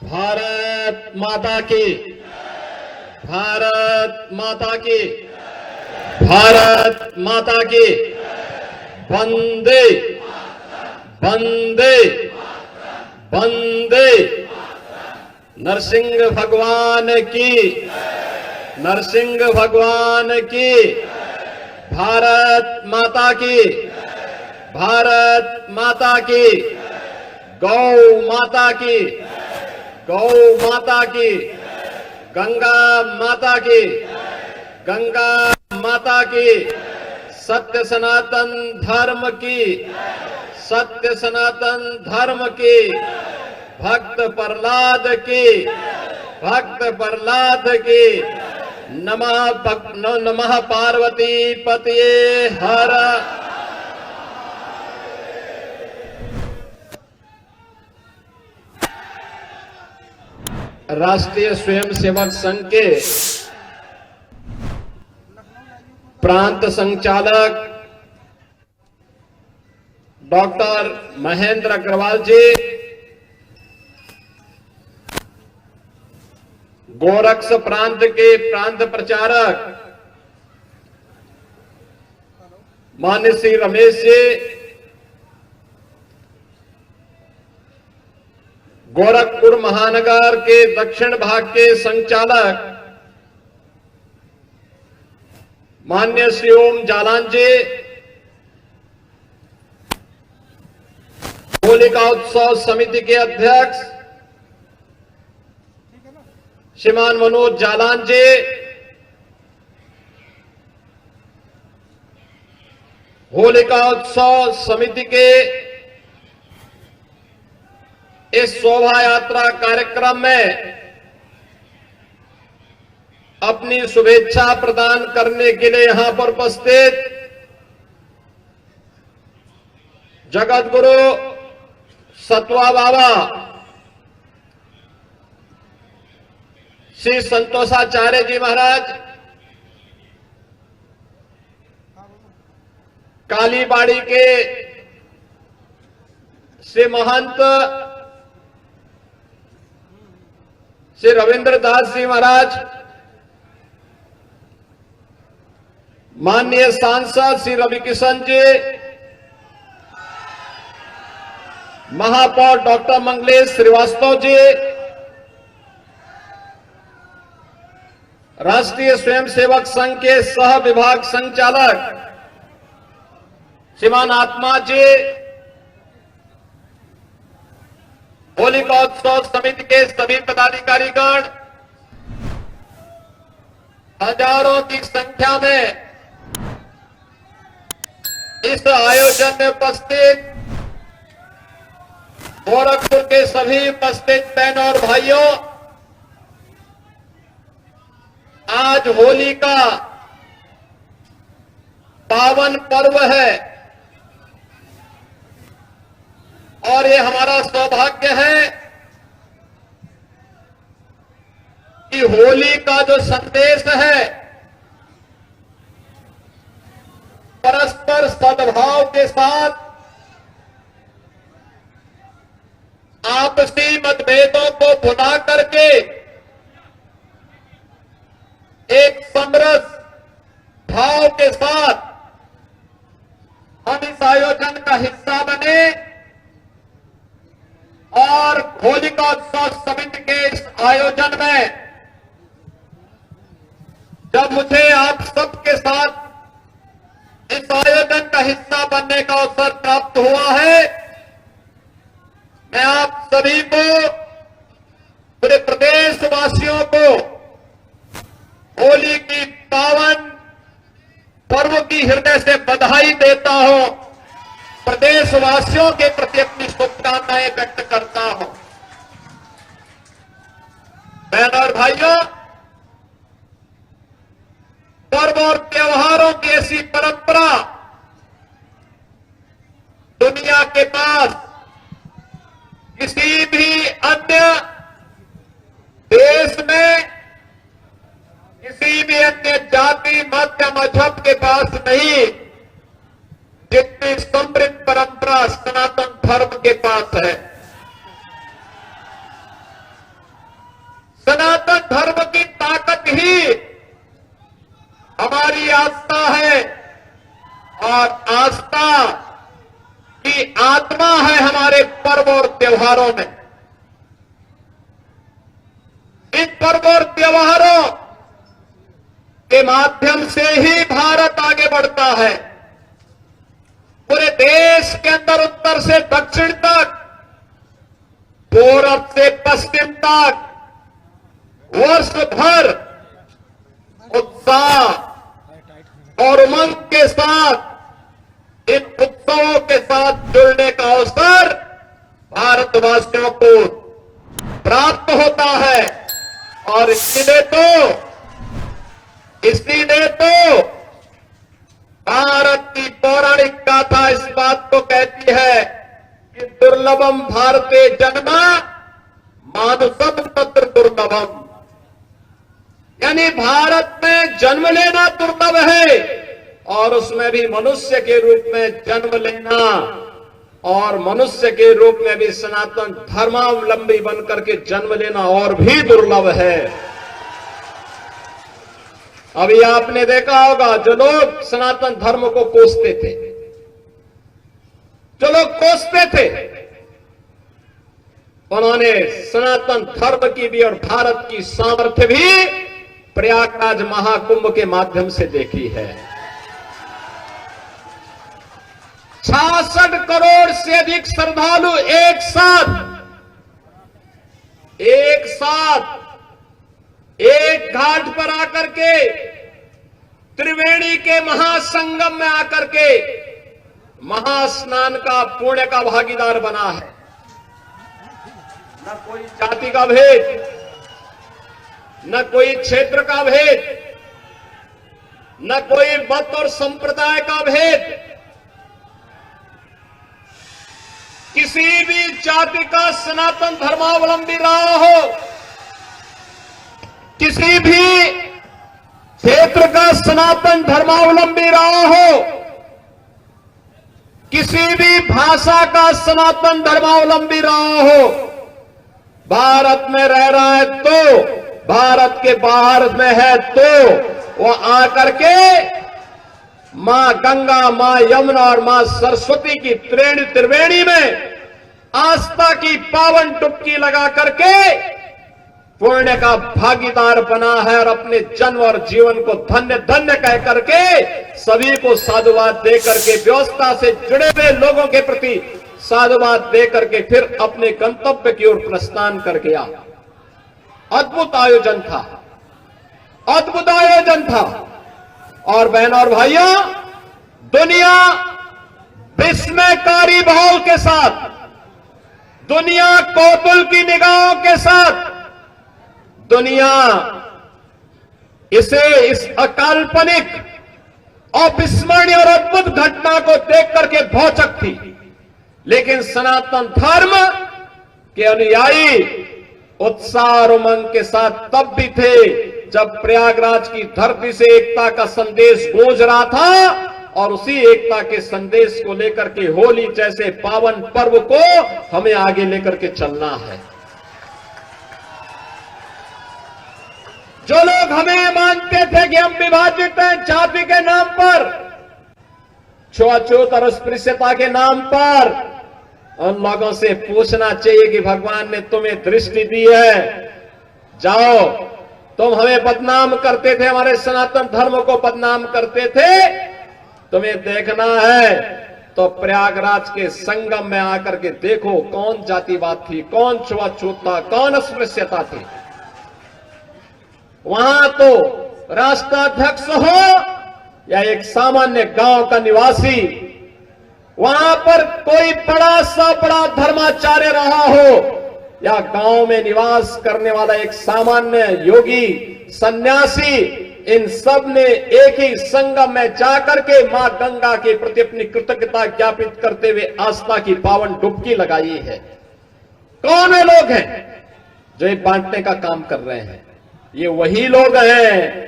भारत माता की, भारत माता की, भारत माता की, वंदे वंदे वंदे। नरसिंह भगवान की, नरसिंह भगवान की, भारत माता की, भारत माता की, गौ माता की, गौ माता की, गंगा माता की, गंगा माता की, सत्य सनातन धर्म की, सत्य सनातन धर्म की, भक्त प्रहलाद की, भक्त प्रहलाद की। नमः पार्वती पतये हर। राष्ट्रीय स्वयंसेवक संघ के प्रांत संचालक डॉक्टर महेंद्र अग्रवाल जी, गोरक्ष प्रांत के प्रांत प्रचारक मान्य श्री रमेश जी, गोरखपुर महानगर के दक्षिण भाग के संचालक मान्य श्री ओम जालान जी, होलिका उत्सव समिति के अध्यक्ष श्रीमान मनोज जालान जी, होलिका उत्सव समिति के इस शोभा यात्रा कार्यक्रम में अपनी शुभेच्छा प्रदान करने के लिए यहां पर उपस्थित जगत गुरु सतवा बाबा श्री संतोषाचार्य जी महाराज, कालीबाड़ी के श्री महंत श्री रविंद्र दास जी महाराज, माननीय सांसद श्री रवि किशन जी, महापौर डॉक्टर मंगलेश श्रीवास्तव जी, राष्ट्रीय स्वयंसेवक संघ के सह विभाग संचालक श्रीमान आत्मा जी, होलिका उत्सव समिति के सभी पदाधिकारीगण, हजारों की संख्या में इस आयोजन में उपस्थित गोरखपुर के सभी उपस्थित बहनों और भाइयों, आज होली का पावन पर्व है और ये हमारा सौभाग्य है कि होली का जो संदेश है परस्पर सद्भाव के साथ आपसी मतभेदों को भुला करके एक समरस भाव के साथ हम इस आयोजन का हिस्सा बने और होलिका उत्सव समिति के इस आयोजन में जब मुझे आप सबके साथ इस आयोजन का हिस्सा बनने का अवसर प्राप्त हुआ है, मैं आप सभी को, पूरे प्रदेशवासियों को होली की पावन पर्व की हृदय से बधाई देता हूं, प्रदेशवासियों के प्रति अपनी शुभकामनाएं व्यक्त करता हूं। बहनों और भाइयों, पर्व और त्योहारों की ऐसी परंपरा दुनिया के पास किसी भी अन्य देश में, किसी भी अन्य जाति मत या मजहब के पास नहीं, जितनी समृद्ध परंपरा सनातन धर्म के पास है। और आस्था की आत्मा है हमारे पर्व और त्योहारों में। इन पर्व और त्योहारों के माध्यम से ही भारत आगे बढ़ता है। पूरे देश के अंदर उत्तर से दक्षिण तक, पूरब से पश्चिम तक वर्ष भर उत्साह और उमंग के साथ इन उत्सवों के साथ जुड़ने का अवसर भारतवासियों को प्राप्त होता है। और इसलिए तो भारत की पौराणिक गाथा इस बात को कहती है कि दुर्लभम भारते जन्मा मानुषम तत्र दुर्लभम, यानी भारत में जन्म लेना दुर्लभ है और उसमें भी मनुष्य के रूप में जन्म लेना और मनुष्य के रूप में भी सनातन धर्मावलंबी बनकर के जन्म लेना और भी दुर्लभ है। अभी आपने देखा होगा जो लोग सनातन धर्म को कोसते थे, जो लोग कोसते थे, उन्होंने सनातन धर्म की भी और भारत की सामर्थ्य भी प्रयागराज महाकुंभ के माध्यम से देखी है। 66 करोड़ से अधिक श्रद्धालु एक साथ एक घाट पर आकर के त्रिवेणी के महासंगम में आकर के महास्नान का पुण्य का भागीदार बना है। न कोई जाति का भेद, न कोई क्षेत्र का भेद, न कोई मत और संप्रदाय का भेद, किसी भी जाति का सनातन धर्मावलंबी रहा हो, किसी भी क्षेत्र का सनातन धर्मावलंबी रहा हो, किसी भी भाषा का सनातन धर्मावलंबी रहा हो, भारत में रह रहा है तो, भारत के बाहर में है तो वो आकर के मां गंगा, मां यमुना और मां सरस्वती की त्रिवेणी में आस्था की पावन डुबकी लगा करके पुण्य का भागीदार बना है और अपने जन्म और जीवन को धन्य धन्य कह करके सभी को साधुवाद दे करके, व्यवस्था से जुड़े हुए लोगों के प्रति साधुवाद दे करके फिर अपने गंतव्य की ओर प्रस्थान कर गया। अद्भुत आयोजन था, अद्भुत आयोजन था। और बहनों और भाइयों, दुनिया विस्मयकारी भाव के साथ, दुनिया कौतूहल की निगाहों के साथ, दुनिया इस अकाल्पनिक, अविस्मरणीय और अद्भुत घटना को देख करके भौचक थी। लेकिन सनातन धर्म के अनुयायी उत्साह और उमंग के साथ तब भी थे जब प्रयागराज की धरती से एकता का संदेश गूंज रहा था। और उसी एकता के संदेश को लेकर के होली जैसे पावन पर्व को हमें आगे लेकर के चलना है। जो लोग हमें मानते थे कि हम विभाजित हैं जाति के नाम पर, छुआछूत और अस्पृश्यता के नाम पर, उन लोगों से पूछना चाहिए कि भगवान ने तुम्हें दृष्टि दी है, जाओ, तुम हमें बदनाम करते थे, हमारे सनातन धर्म को बदनाम करते थे, तुम्हें देखना है तो प्रयागराज के संगम में आकर के देखो कौन जातिवाद थी, कौन छुआछूत था, कौन अस्पृश्यता थी। वहां तो राष्ट्राध्यक्ष हो या एक सामान्य गांव का निवासी, वहां पर कोई बड़ा सा बड़ा धर्माचार्य रहा हो या गांव में निवास करने वाला एक सामान्य योगी, सन्यासी, इन सब ने एक ही संगम में जाकर के मां गंगा के प्रति अपनी कृतज्ञता ज्ञापित करते हुए आस्था की पावन डुबकी लगाई है। कौन वे लोग हैं जो ये बांटने का काम कर रहे हैं? ये वही लोग हैं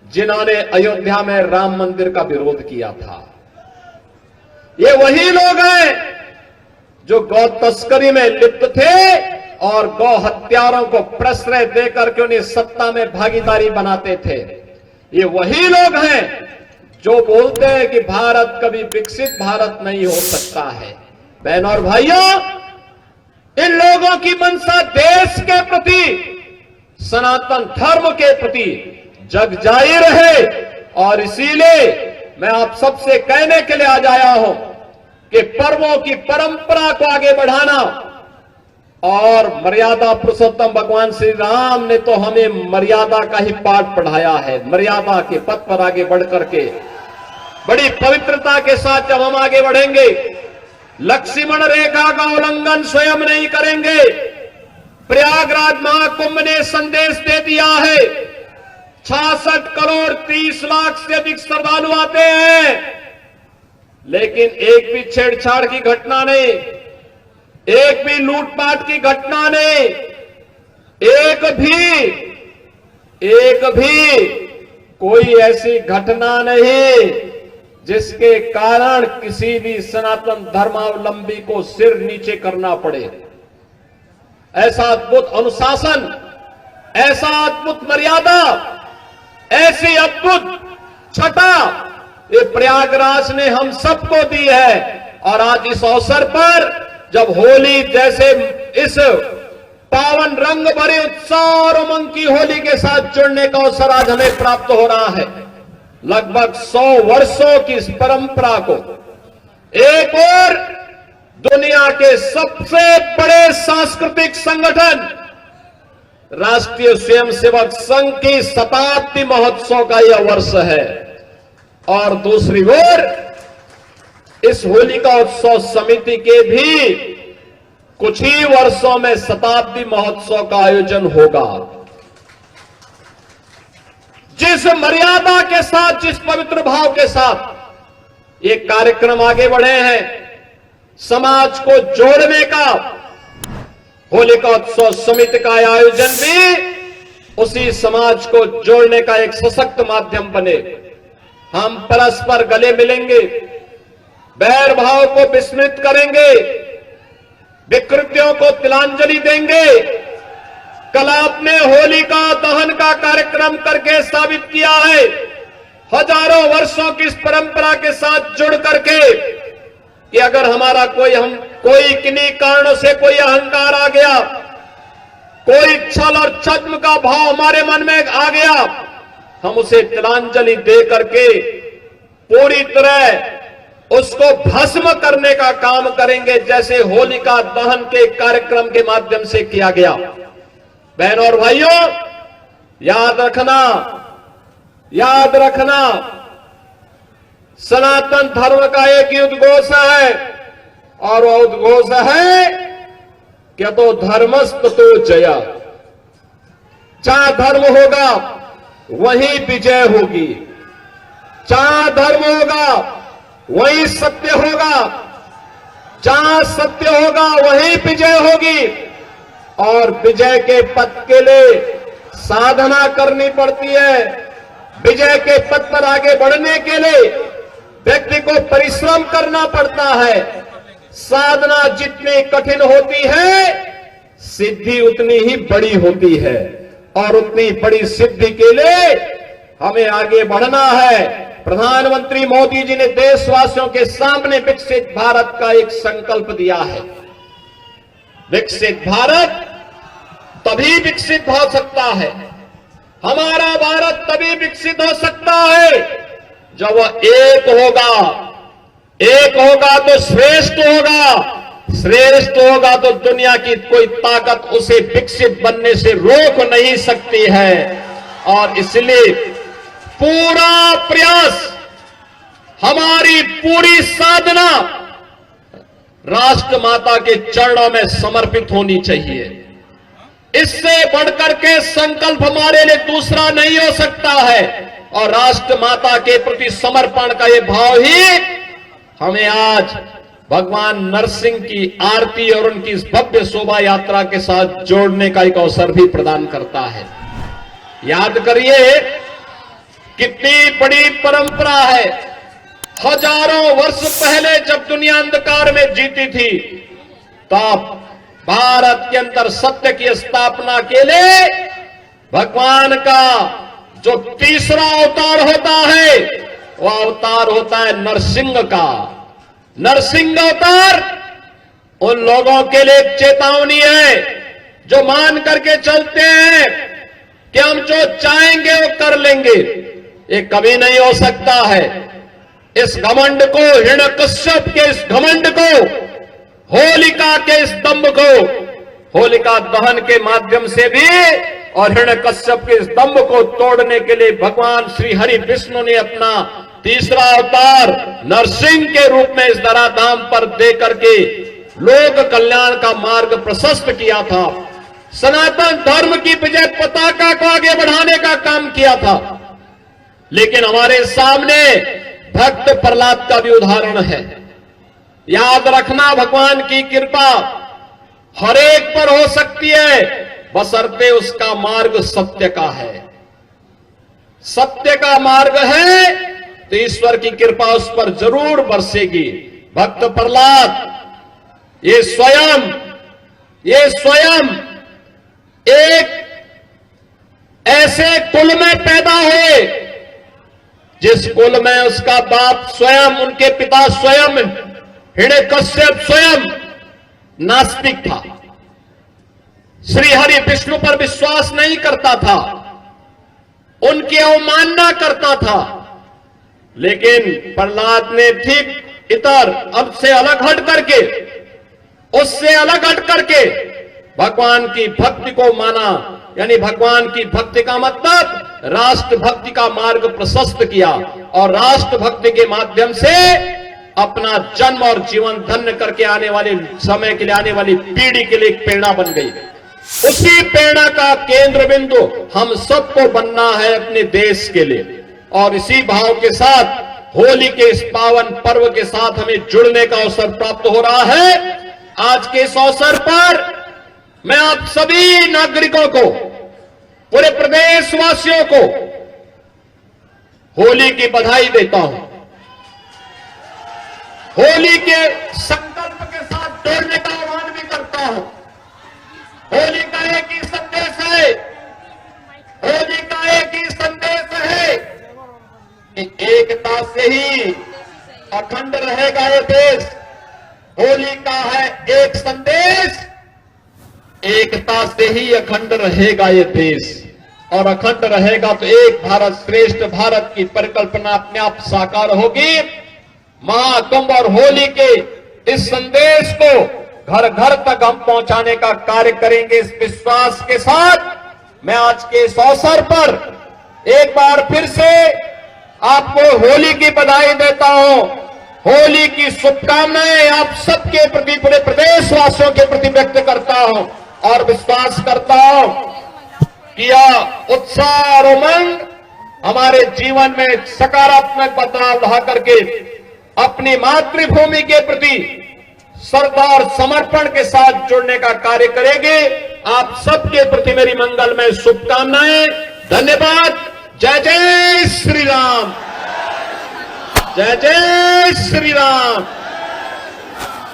जिन्होंने अयोध्या में राम मंदिर का विरोध किया था। ये वही लोग हैं जो गौ तस्करी में लिप्त थे और गौ हत्यारों को प्रश्रय देकर के उन्हें सत्ता में भागीदारी बनाते थे। ये वही लोग हैं जो बोलते हैं कि भारत कभी विकसित भारत नहीं हो सकता है। बहनों और भाइयों, इन लोगों की मंशा देश के प्रति, सनातन धर्म के प्रति जग जाहिर है। और इसीलिए मैं आप सबसे कहने के लिए आज आया हूं कि पर्वों की परंपरा को आगे बढ़ाना, और मर्यादा पुरुषोत्तम भगवान श्री राम ने तो हमें मर्यादा का ही पाठ पढ़ाया है। मर्यादा के पथ पर आगे बढ़ करके बड़ी पवित्रता के साथ जब हम आगे बढ़ेंगे, लक्ष्मण रेखा का उल्लंघन स्वयं नहीं करेंगे। प्रयागराज महाकुंभ ने संदेश दे दिया है, 66 करोड़ 30 लाख से अधिक श्रद्धालु आते हैं, लेकिन एक भी छेड़छाड़ की घटना नहीं, एक भी लूटपाट की घटना नहीं, एक भी कोई ऐसी घटना नहीं जिसके कारण किसी भी सनातन धर्मावलंबी को सिर नीचे करना पड़े। ऐसा अद्भुत अनुशासन, ऐसा अद्भुत मर्यादा, ऐसी अद्भुत छटा ये प्रयागराज ने हम सबको दी है। और आज इस अवसर पर जब होली जैसे इस पावन रंग भरे उत्साह और उमंग की होली के साथ जुड़ने का अवसर आज हमें प्राप्त हो रहा है, लगभग 100 वर्षों की इस परंपरा को एक और दुनिया के सबसे बड़े सांस्कृतिक संगठन राष्ट्रीय स्वयंसेवक संघ की शताब्दी महोत्सव का यह वर्ष है, और दूसरी ओर इस होलिका उत्सव समिति के भी कुछ ही वर्षों में शताब्दी महोत्सव का आयोजन होगा। जिस मर्यादा के साथ, जिस पवित्र भाव के साथ ये कार्यक्रम आगे बढ़े हैं, समाज को जोड़ने का, होलिका उत्सव समिति का आयोजन भी उसी समाज को जोड़ने का एक सशक्त माध्यम बने। हम परस्पर गले मिलेंगे, बैर भाव को विस्मृत करेंगे, विकृतियों को तिलांजलि देंगे। कल आपने होलिका दहन का कार्यक्रम करके साबित किया है, हजारों वर्षों की इस परंपरा के साथ जुड़ करके, कि अगर हमारा कोई किन्हीं कारणों से कोई अहंकार आ गया, कोई छल और छद्म का भाव हमारे मन में आ गया, हम उसे तिलांजलि दे करके पूरी तरह उसको भस्म करने का काम करेंगे, जैसे होलिका दहन के कार्यक्रम के माध्यम से किया गया। बहनों और भाइयों, याद रखना, सनातन धर्म का एक ही उद्घोष है, और वह उद्घोष है कि तो धर्मस्त तो जया। जहां धर्म होगा वहीं विजय होगी, जहां धर्म होगा वहीं सत्य होगा, जहां सत्य होगा वहीं विजय होगी। और विजय के पथ के लिए साधना करनी पड़ती है। विजय के पथ पर आगे बढ़ने के लिए व्यक्ति को परिश्रम करना पड़ता है। साधना जितनी कठिन होती है, सिद्धि उतनी ही बड़ी होती है, और उतनी बड़ी सिद्धि के लिए हमें आगे बढ़ना है। प्रधानमंत्री मोदी जी ने देशवासियों के सामने विकसित भारत का एक संकल्प दिया है। विकसित भारत तभी विकसित हो सकता है, हमारा भारत तभी विकसित हो सकता है जब वह एक होगा तो श्रेष्ठ होगा, श्रेष्ठ होगा तो दुनिया की कोई ताकत उसे विकसित बनने से रोक नहीं सकती है। और इसलिए पूरा प्रयास, हमारी पूरी साधना राष्ट्र माता के चरणों में समर्पित होनी चाहिए। इससे बढ़कर के संकल्प हमारे लिए दूसरा नहीं हो सकता है, और राष्ट्र माता के प्रति समर्पण का ये भाव ही हमें आज भगवान नरसिंह की आरती और उनकी इस भव्य शोभा यात्रा के साथ जोड़ने का एक अवसर भी प्रदान करता है। याद करिए कितनी बड़ी परंपरा है। हजारों वर्ष पहले जब दुनिया अंधकार में जीती थी, तब भारत के अंदर सत्य की स्थापना के लिए भगवान का जो तीसरा अवतार होता है, वो अवतार होता है नरसिंह का। नरसिंह अवतार उन लोगों के लिए एक चेतावनी है जो मान करके चलते हैं कि हम जो चाहेंगे वो कर लेंगे। ये कभी नहीं हो सकता है। इस घमंड को, हिरण्यकश्यप के इस घमंड को, होलिका के इस दंभ को, होलिका दहन के माध्यम से भी और हिरण्यकश्यप के इस दंभ को तोड़ने के लिए भगवान श्री हरि विष्णु ने अपना तीसरा अवतार नरसिंह के रूप में इस धराधाम पर दे करके लोक कल्याण का मार्ग प्रशस्त किया था। सनातन धर्म की विजय पताका को आगे बढ़ाने का काम किया था। लेकिन हमारे सामने भक्त प्रहलाद का भी उदाहरण है। याद रखना, भगवान की कृपा हर एक पर हो सकती है, बशर्ते उसका मार्ग सत्य का है। सत्य का मार्ग है तो ईश्वर की कृपा उस पर जरूर बरसेगी। भक्त प्रहलाद ये स्वयं एक ऐसे कुल में पैदा हुए जिस कुल में उसका बाप स्वयं, उनके पिता स्वयं, हिरण्यकश्यप स्वयं नास्तिक था। श्री हरि विष्णु पर विश्वास नहीं करता था, उनकी अवमानना करता था। लेकिन प्रहलाद ने ठीक इतर अब से अलग हट करके, उससे अलग हट करके भगवान की भक्ति को माना। यानी भगवान की भक्ति का मतलब राष्ट्र भक्ति का मार्ग प्रशस्त किया और राष्ट्र भक्ति के माध्यम से अपना जन्म और जीवन धन्य करके आने वाले समय के लिए, आने वाली पीढ़ी के लिए एक प्रेरणा बन गई। उसी प्रेरणा का केंद्र बिंदु हम सबको बनना है अपने देश के लिए। और इसी भाव के साथ होली के इस पावन पर्व के साथ हमें जुड़ने का अवसर प्राप्त हो रहा है। आज के इस अवसर पर मैं आप सभी नागरिकों को, पूरे प्रदेशवासियों को होली की बधाई देता हूं। होली के संकल्प के साथ जोड़ने का आह्वान भी करता हूं। होली का एक ही संदेश है, होली का एक ही संदेश है कि एकता से ही अखंड रहेगा ये देश। होली का है एक संदेश, एकता से ही अखंड रहेगा ये देश। और अखंड रहेगा तो एक भारत श्रेष्ठ भारत की परिकल्पना अपने आप साकार होगी। महाकुंभ और होली के इस संदेश को घर घर तक हम पहुंचाने का कार्य करेंगे। इस विश्वास के साथ मैं आज के इस अवसर पर एक बार फिर से आपको होली की बधाई देता हूं। होली की शुभकामनाएं आप सबके प्रति, पूरे प्रदेशवासियों के प्रति व्यक्त करता हूं और विश्वास करता हूं कि यह उत्साह और उमंग हमारे जीवन में सकारात्मक बदलाव ला करके अपनी मातृभूमि के प्रति श्रद्धा और समर्पण के साथ जुड़ने का कार्य करेंगे। आप सबके प्रति मेरी मंगलमय शुभकामनाएं। धन्यवाद। जय जय श्री राम, जय जय श्री राम,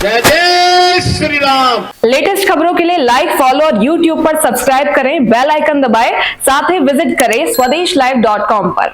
जय जय श्री राम। लेटेस्ट खबरों के लिए लाइक, फॉलो और YouTube पर सब्सक्राइब करें, बेल आइकन दबाएं, साथ ही विजिट करें swadeshlive.com पर।